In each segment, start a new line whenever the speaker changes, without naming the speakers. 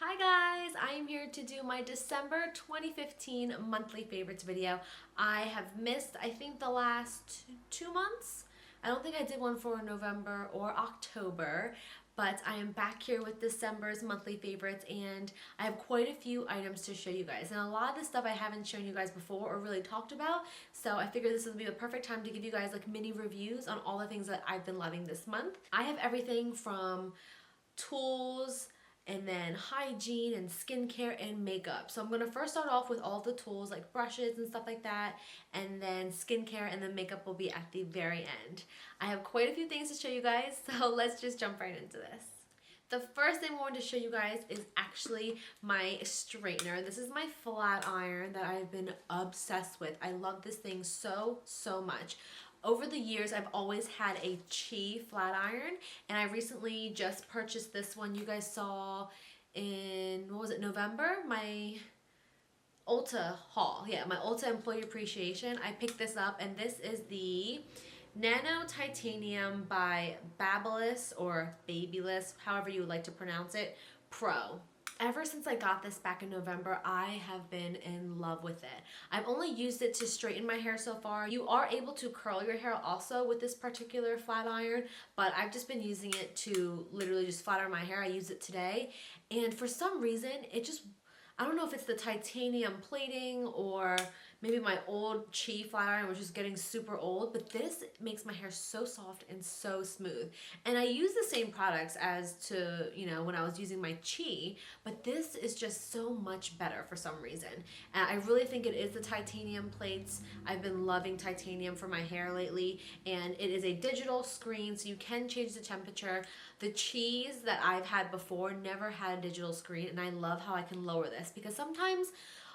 Hi guys, I am here to do my December 2015 monthly favorites video. I have missed, I think, the last 2 months. I don't think I did one for November or October, but I am back here with December's monthly favorites and I have quite a few items to show you guys. And a lot of this stuff I haven't shown you guys before or really talked about, so I figured this would be the perfect time to give you guys like mini reviews on all the things that I've been loving this month. I have everything from tools, and then hygiene and skincare and makeup. So I'm gonna first start off with all the tools like brushes and stuff like that, and then skincare, and then makeup will be at the very end. I have quite a few things to show you guys, so let's just jump right into this. The first thing I wanted to show you guys is actually my straightener. This is my flat iron that I've been obsessed with. I love this thing so much. Over the years, I've always had a Chi flat iron, and I recently just purchased this one. You guys saw in, what was it, November? My Ulta haul. Yeah, my Ulta Employee Appreciation. I picked this up, and this is the Nano Titanium by Babyliss, or Babyliss, however you would like to pronounce it, Pro. Ever since I got this back in November, I have been in love with it. I've only used it to straighten my hair so far. You are able to curl your hair also with this particular flat iron, but I've just been using it to literally just flat iron my hair. I used it today, and for some reason, it just, I don't know if it's the titanium plating or maybe my old Chi flat iron was just getting super old, but this makes my hair so soft and so smooth. And I use the same products as to, you know, when I was using my Chi, but this is just so much better for some reason. And I really think it is the titanium plates. I've been loving titanium for my hair lately, and it is a digital screen, so you can change the temperature. The Chis that I've had before never had a digital screen, and I love how I can lower this because sometimes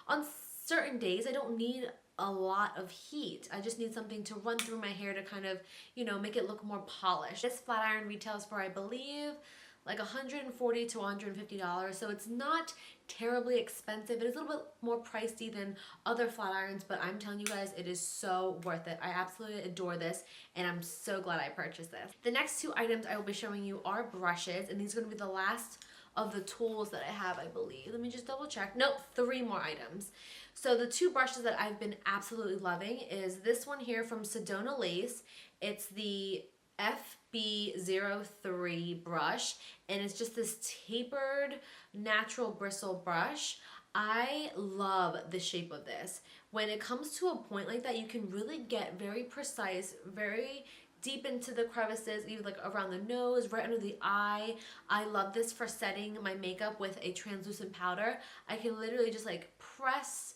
on certain days I don't need a lot of heat. I just need something to run through my hair to kind of, you know, make it look more polished. This flat iron retails for, I believe, like $140 to $150, so it's not terribly expensive. It is a little bit more pricey than other flat irons, but I'm telling you guys, it is so worth it. I absolutely adore this, and I'm so glad I purchased this. The next two items I will be showing you are brushes, and these are going to be the last of the tools that I have, I believe. Let me just double check. Nope, 3 more items. So the 2 brushes that I've been absolutely loving is this one here from Sedona Lace. It's the FB03 brush, and it's just this tapered natural bristle brush. I love the shape of this. When it comes to a point like that, you can really get very precise, very deep into the crevices, even like around the nose, right under the eye. I love this for setting my makeup with a translucent powder. I can literally just like press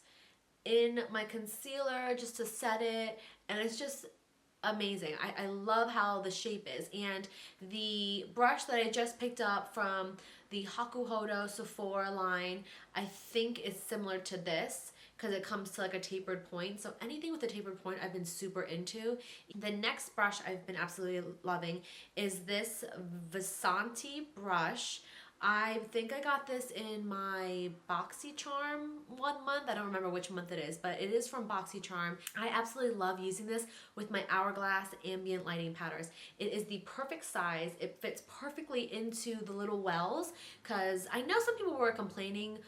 in my concealer just to set it, and it's just amazing. I love how the shape is. And the brush that I just picked up from the Hakuhodo Sephora line, I think is similar to this because it comes to like a tapered point. So anything with a tapered point I've been super into. The next brush I've been absolutely loving is this Vasanti brush. I think I got this in my BoxyCharm one month. I don't remember which month it is, but it is from BoxyCharm. I absolutely love using this with my Hourglass Ambient lighting powders. It is the perfect size. It fits perfectly into the little wells, because I know some people were complaining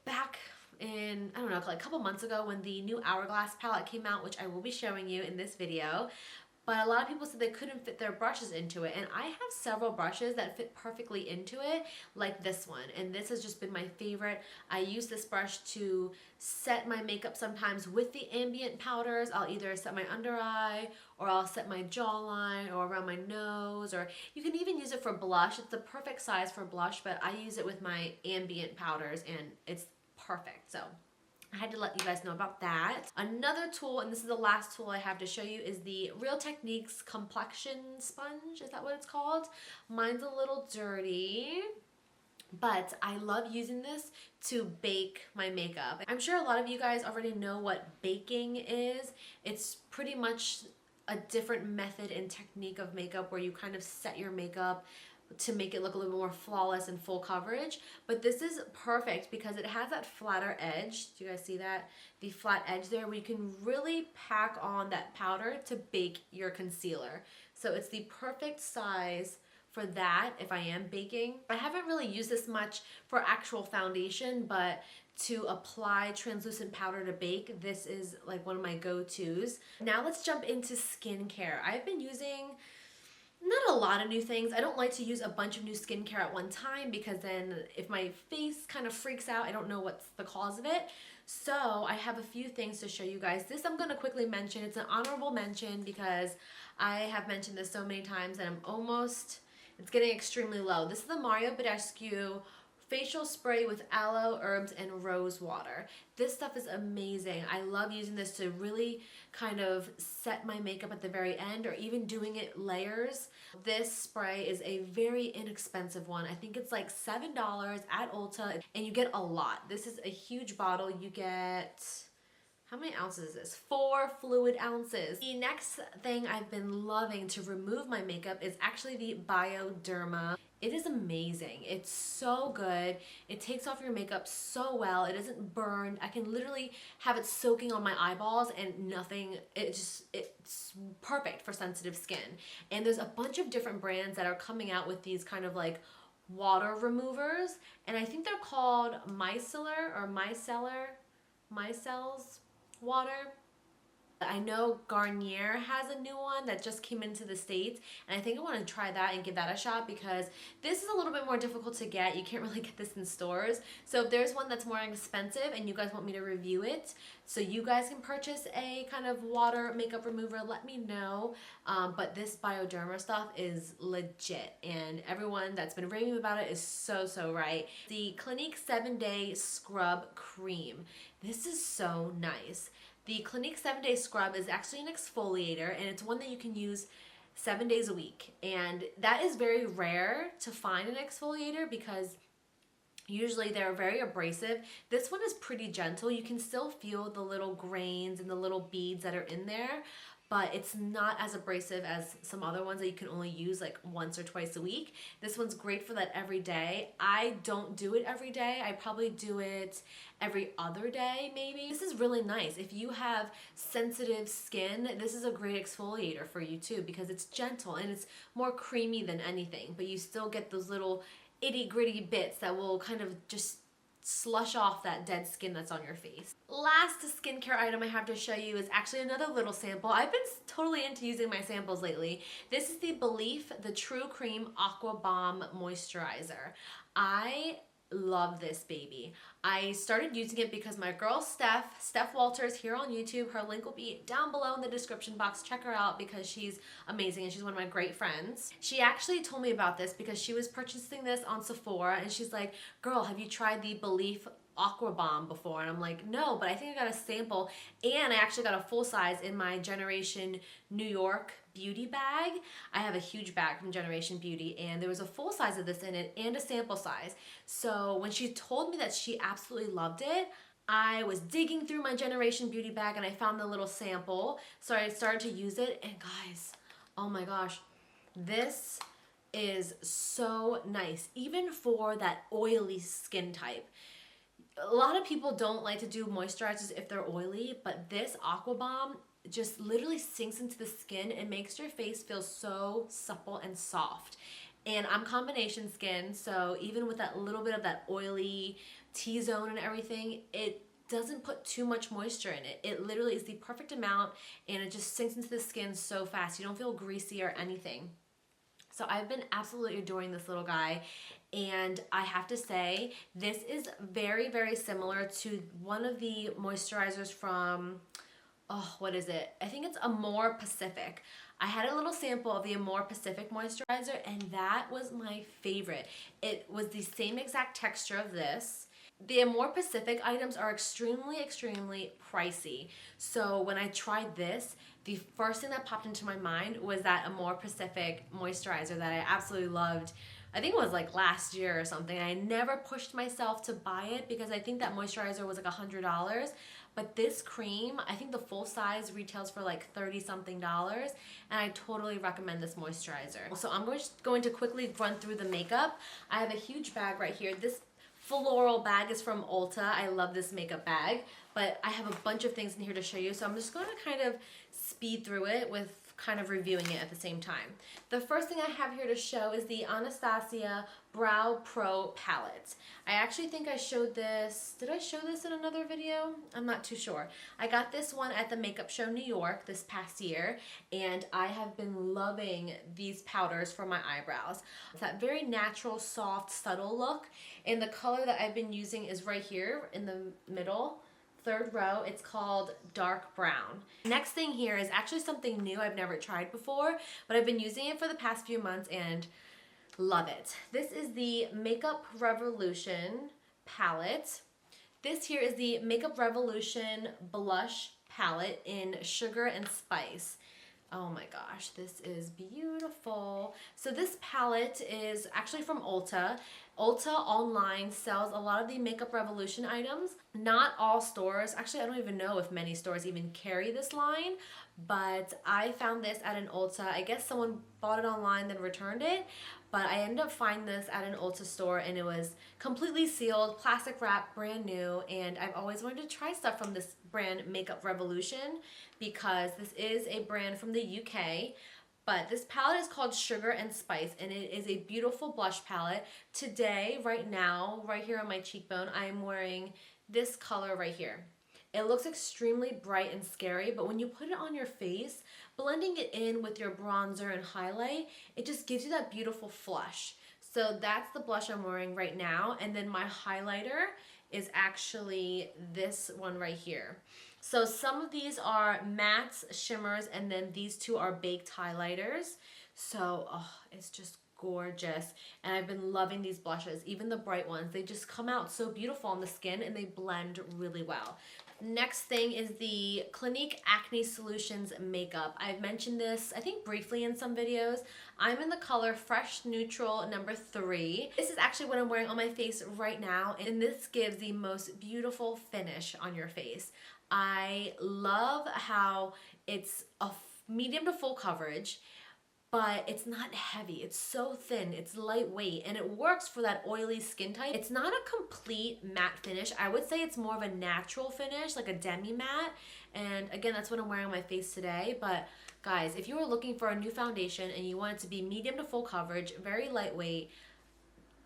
back in, I don't know, like a couple months ago when the new Hourglass palette came out, which I will be showing you in this video. But a lot of people said they couldn't fit their brushes into it, and I have several brushes that fit perfectly into it, like this one, and this has just been my favorite. I use this brush to set my makeup sometimes with the Ambient powders. I'll either set my under eye, or I'll set my jawline, or around my nose, or you can even use it for blush. It's the perfect size for blush, but I use it with my Ambient powders, and it's perfect. So I had to let you guys know about that. Another tool, and this is the last tool I have to show you, is the Real Techniques Complexion Sponge. Is that what it's called? Mine's a little dirty, but I love using this to bake my makeup. I'm sure a lot of you guys already know what baking is. It's pretty much a different method and technique of makeup where you kind of set your makeup to make it look a little bit more flawless and full coverage. But this is perfect because it has that flatter edge. Do you guys see that? The flat edge there, where you can really pack on that powder to bake your concealer. So it's the perfect size for that if I am baking. I haven't really used this much for actual foundation, but to apply translucent powder to bake, this is like one of my go-tos. Now let's jump into skincare. I've been using not a lot of new things. I don't like to use a bunch of new skincare at one time because then if my face kind of freaks out, I don't know what's the cause of it. So I have a few things to show you guys. This I'm going to quickly mention. It's an honorable mention because I have mentioned this so many times and it's getting extremely low. This is the Bioderma facial spray with aloe, herbs, and rose water. This stuff is amazing. I love using this to really kind of set my makeup at the very end or even doing it layers. This spray is a very inexpensive one. I think it's like $7 at Ulta and you get a lot. This is a huge bottle. You get, how many ounces is this? 4 fluid ounces. The next thing I've been loving to remove my makeup is actually the Bioderma. It is amazing. It's so good. It takes off your makeup so well. It isn't burned. I can literally have it soaking on my eyeballs and nothing. It's perfect for sensitive skin. And there's a bunch of different brands that are coming out with these kind of like water removers. And I think they're called Micelles water. I know Garnier has a new one that just came into the States, and I think I want to try that and give that a shot because this is a little bit more difficult to get. You can't really get this in stores. So if there's one that's more expensive and you guys want me to review it so you guys can purchase a kind of water makeup remover, let me know. But this Bioderma stuff is legit, and everyone that's been raving about it is so right. The Clinique 7-Day Scrub Cream. This is so nice. The Clinique 7-Day Scrub is actually an exfoliator, and it's one that you can use 7 days a week. And that is very rare to find an exfoliator because usually they're very abrasive. This one is pretty gentle. You can still feel the little grains and the little beads that are in there, but it's not as abrasive as some other ones that you can only use like once or twice a week. This one's great for that every day. I don't do it every day. I probably do it every other day maybe. This is really nice. If you have sensitive skin, this is a great exfoliator for you too because it's gentle and it's more creamy than anything, but you still get those little itty gritty bits that will kind of just slush off that dead skin that's on your face. Last skincare item I have to show you is actually another little sample. I've been totally into using my samples lately. This is the Belief the True Cream Aqua Bomb Moisturizer. I love this baby. I started using it because my girl Steph Walters here on YouTube, her link will be down below in the description box. Check her out because she's amazing and she's one of my great friends. She actually told me about this because she was purchasing this on Sephora and she's like, girl, have you tried the Belief Aqua Bomb before? And I'm like, no, but I think I got a sample and I actually got a full size in my Generation New York beauty bag. I have a huge bag from Generation Beauty and there was a full size of this in it and a sample size. So when she told me that she absolutely loved it, I was digging through my Generation Beauty bag and I found the little sample. So I started to use it and guys, oh my gosh, this is so nice. Even for that oily skin type. A lot of people don't like to do moisturizers if they're oily, but this Aqua Bomb just literally sinks into the skin and makes your face feel so supple and soft. And I'm combination skin, so even with that little bit of that oily T-zone and everything, it doesn't put too much moisture in it. It literally is the perfect amount and it just sinks into the skin so fast. You don't feel greasy or anything. So I've been absolutely adoring this little guy, and I have to say this is very similar to one of the moisturizers from, oh, what is it? I think it's Amore Pacific. I had a little sample of the Amore Pacific moisturizer and that was my favorite. It was the same exact texture of this. The Amore Pacific items are extremely pricey. So when I tried this, the first thing that popped into my mind was that Amore Pacific moisturizer that I absolutely loved. I think it was like last year or something. I never pushed myself to buy it because I think that moisturizer was like $100. But this cream, I think the full size retails for like $30-something, and I totally recommend this moisturizer. So I'm just going to quickly run through the makeup. I have a huge bag right here. This floral bag is from Ulta. I love this makeup bag, but I have a bunch of things in here to show you. So I'm just going to kind of speed through it with kind of reviewing it at the same time. The first thing I have here to show is the Anastasia Brow Pro Palette. I actually think I showed this, did I show this in another video? I'm not too sure. I got this one at the Makeup Show New York this past year, and I have been loving these powders for my eyebrows. It's that very natural, soft, subtle look, and the color that I've been using is right here in the middle. Third row, it's called Dark Brown. Next thing here is actually something new I've never tried before, but I've been using it for the past few months and love it. This is the Makeup Revolution palette. This here is the Makeup Revolution blush palette in Sugar and Spice. Oh my gosh, this is beautiful. So this palette is actually from Ulta. Ulta online sells a lot of the Makeup Revolution items. Not all stores, actually I don't even know if many stores even carry this line, but I found this at an Ulta. I guess someone bought it online then returned it, but I ended up finding this at an Ulta store and it was completely sealed, plastic wrap, brand new, and I've always wanted to try stuff from this brand Makeup Revolution because this is a brand from the UK. But this palette is called Sugar and Spice, and it is a beautiful blush palette. Today, right now, right here on my cheekbone, I am wearing this color right here. It looks extremely bright and scary, but when you put it on your face, blending it in with your bronzer and highlight, it just gives you that beautiful flush. So that's the blush I'm wearing right now, and then my highlighter is actually this one right here. So some of these are mattes, shimmers, and then these two are baked highlighters. So it's just gorgeous. And I've been loving these blushes, even the bright ones. They just come out so beautiful on the skin and they blend really well. Next thing is the Clinique Acne Solutions makeup. I've mentioned this, I think briefly in some videos. I'm in the color Fresh Neutral number 3. This is actually what I'm wearing on my face right now, and this gives the most beautiful finish on your face. I love how it's a medium to full coverage, but it's not heavy. It's so thin, it's lightweight, and it works for that oily skin type. It's not a complete matte finish. I would say it's more of a natural finish, like a demi-matte, and again, that's what I'm wearing on my face today. But guys, if you are looking for a new foundation and you want it to be medium to full coverage, very lightweight,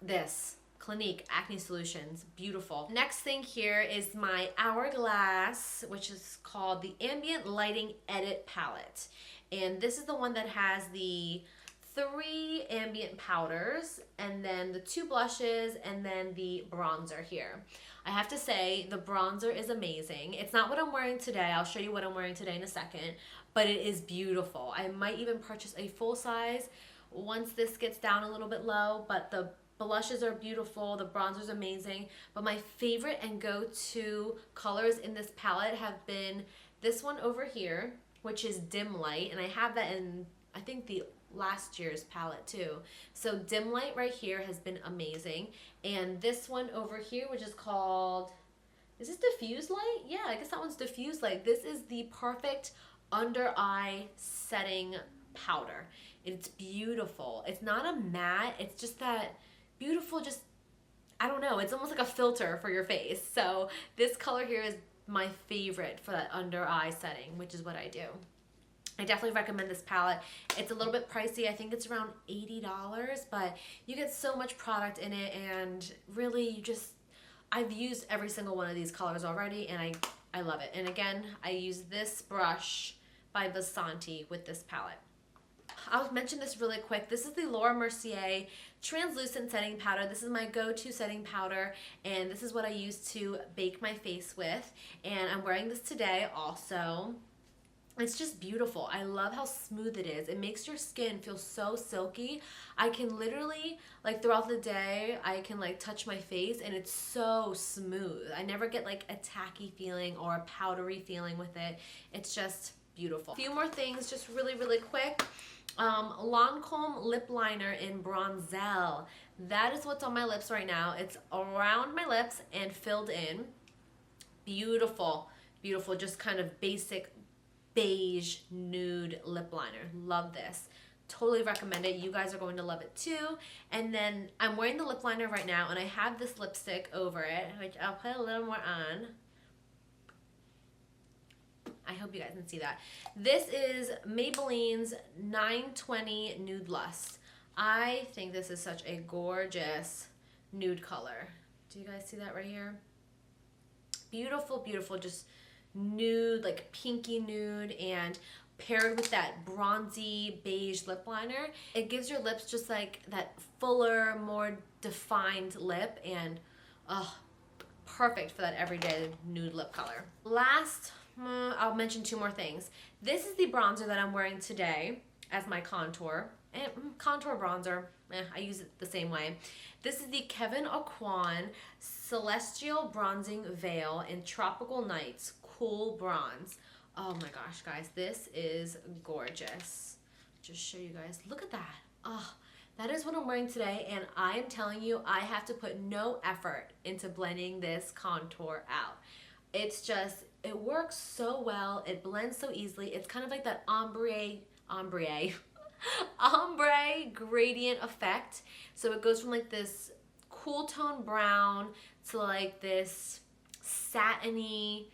this Clinique Acne Solutions, beautiful. Next thing here is my Hourglass, which is called the Ambient Lighting Edit Palette. And this is the one that has the 3 ambient powders and then the 2 blushes and then the bronzer here. I have to say the bronzer is amazing. It's not what I'm wearing today. I'll show you what I'm wearing today in a second, but it is beautiful. I might even purchase a full size once this gets down a little bit low, but the blushes are beautiful, the bronzer's amazing, but my favorite and go-to colors in this palette have been this one over here, which is Dim Light, and I have that in, I think, the last year's palette too. So Dim Light right here has been amazing, and this one over here, which is called, is this Diffuse Light? Yeah, I guess that one's Diffuse Light. This is the perfect under eye setting powder. It's beautiful. It's not a matte, it's just that beautiful, just, I don't know, it's almost like a filter for your face. So this color here is my favorite for that under eye setting, which is what I do. I definitely recommend this palette. It's a little bit pricey. I think it's around $80, but you get so much product in it, and really you just, I've used every single one of these colors already, and I love it. And again, I use this brush by Vasanti with this palette. I'll mention this really quick. This is the Laura Mercier translucent setting powder. This is my go-to setting powder, and this is what I use to bake my face with, and I'm wearing this today also. It's just beautiful. I love how smooth it is. It makes your skin feel so silky. I can literally, like throughout the day, I can like touch my face and it's so smooth. I never get like a tacky feeling or a powdery feeling with it. It's just beautiful. A few more things just really, really quick. Lancome lip liner in Bronzel. That is what's on my lips right now. It's around my lips and filled in. Beautiful, beautiful, just kind of basic beige nude lip liner. Love this. Totally recommend it. You guys are going to love it too. And then I'm wearing the lip liner right now, and I have this lipstick over it, which I'll put a little more on. I hope you guys can see that. This is Maybelline's 920 Nude Lust. I think this is such a gorgeous nude color. Do you guys see that right here? Beautiful, beautiful, just nude, like pinky nude, and paired with that bronzy beige lip liner, it gives your lips just like that fuller, more defined lip, and perfect for that everyday nude lip color. Last, I'll mention two more things. This is the bronzer that I'm wearing today as my contour. And contour bronzer, I use it the same way. This is the Kevyn Aucoin Celestial Bronzing Veil in Tropical Nights Cool Bronze. Oh my gosh, guys, this is gorgeous. Just show you guys, look at that. Oh, that is what I'm wearing today, and I'm telling you, I have to put no effort into blending this contour out. It's just, it works so well. It blends so easily. It's kind of like that ombre gradient effect. So it goes from like this cool tone brown to like this satiny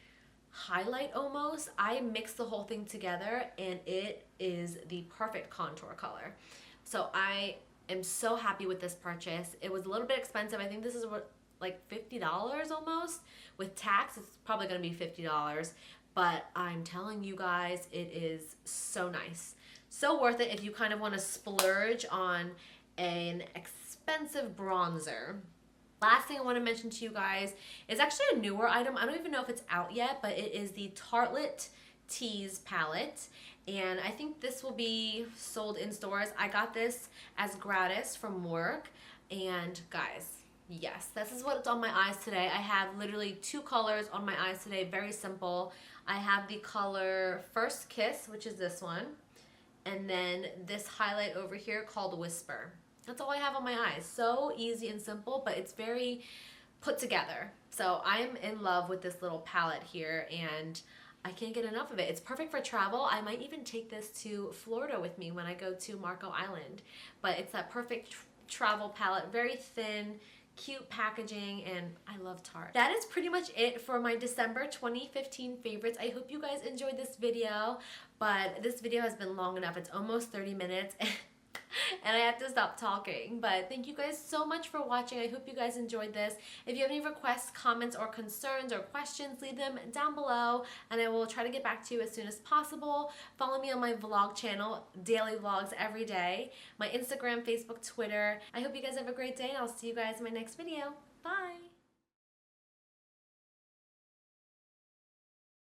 highlight almost. I mixed the whole thing together and it is the perfect contour color. So I am so happy with this purchase. It was a little bit expensive. I think this is what, like $50 almost. With tax, it's probably gonna be $50. But I'm telling you guys, it is so nice. So worth it if you kind of want to splurge on an expensive bronzer. Last thing I want to mention to you guys is actually a newer item. I don't even know if it's out yet, but it is the Tartelette Tease palette. And I think this will be sold in stores. I got this as gratis from work. And guys, yes, this is what's on my eyes today. I have literally two colors on my eyes today, very simple. I have the color First Kiss, which is this one. And then this highlight over here called Whisper. That's all I have on my eyes. So easy and simple, but it's very put together. So I'm in love with this little palette here, and I can't get enough of it. It's perfect for travel. I might even take this to Florida with me when I go to Marco Island. But it's that perfect travel palette, very thin, cute packaging, and I love Tarte. That is pretty much it for my December 2015 favorites. I hope you guys enjoyed this video, but this video has been long enough. It's almost 30 minutes and I have to stop talking. But thank you guys so much for watching. I hope you guys enjoyed this. If you have any requests, comments, or concerns or questions, leave them down below and I will try to get back to you as soon as possible. Follow me on my vlog channel, daily vlogs every day, my Instagram, Facebook, Twitter. I hope you guys have a great day and I'll see you guys in my next video. Bye!